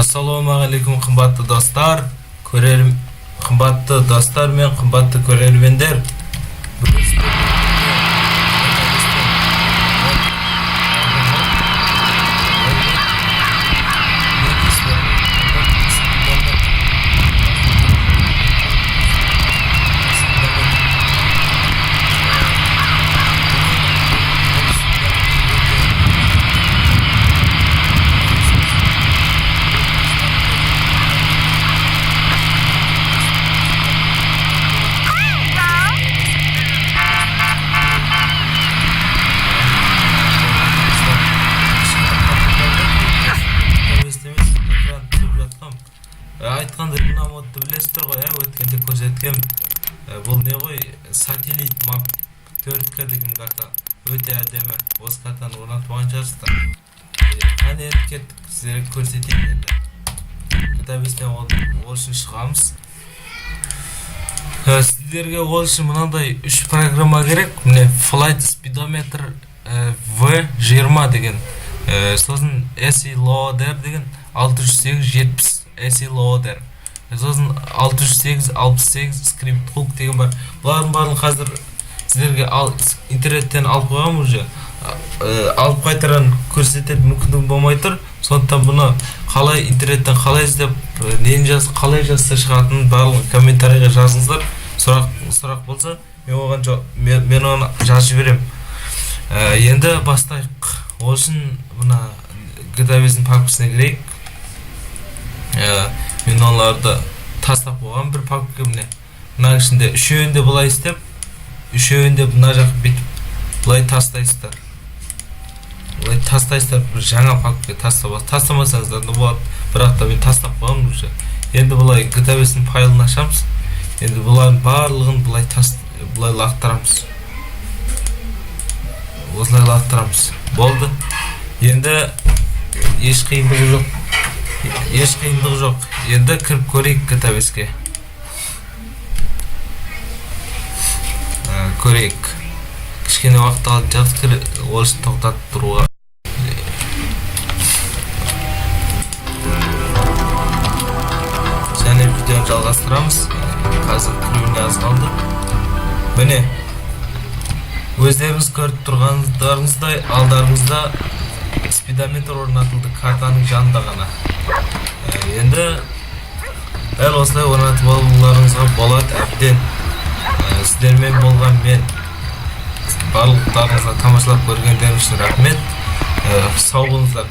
Ассалаумағалейкум қымбатты достар, қымбатты достар мен қымбатты көрермендер. Айтқанда мына модты білесіздер ғой, өткенде көрсеткем. Бұл не ғой? Сателлит мап 4К деген карта. Өте әдемі. Осы картаны орнатып алған шығарсыздар. Қане кеттік, сіздерге көрсетейін енді. Кітабестен ол үшін шығамыз. Сіздерге ол үшін мынандай 3 программа керек. Міне Flight Speedometer V20 деген. Сосын SE Loader деген 608-70 SE Loader. Сосын 608-68 Script Hook деген бар. Бұлардың барлығын қазір сіздерге интернеттен алып қойғам уже. Алып қайтаран көрсететін мүмкіндігім болмай тұр. Сондықтан бұны қалай интернеттен қалай іздеп, қалай жазса шығатынын барлығын комментарийға жазыңыздар. Сұрақ болса, мен оны жазып жіберем. Енді бастайық. Ол үшін бұна GTABS'in папкасына кірейік. Мен оларды тастап қойған бір папка міне. Мына ішінде үшеуінде бұлай істеп, үшеуінде бұна жақ бетіп бұлай тастайсыздар. Бұлай тастайсыздар, бір жаңа папка тастамасаңыздар да болады. Бірақ та мен тастап қойған уже. Енді бұлай GTABS'in файлын ашамыз. Енді бұлардың барлығын бұлай лақтырамыз. Осылай лақтырамыз. Болды. Енді еш қиындығы жоқ. Енді кіріп көрейік GTABS'ке. Көрейік. Кішкене уақыт алып жатыр, ол үшін тоқтатып тұруға. Және видеоны жалғастырамыз. Қазір кіруіне аз қалды. Міне, өздеріңіз көріп тұрғандарыңыздай алдарыңызда спидометр орнатылды картаның жанында ғана. Енді дәл осылай орнатып алуларыңызға болады әбден. Сіздермен болған мен барлықтарыңызға тамашалап көргендеріңіз үшін рахмет. Сау болыңыздар.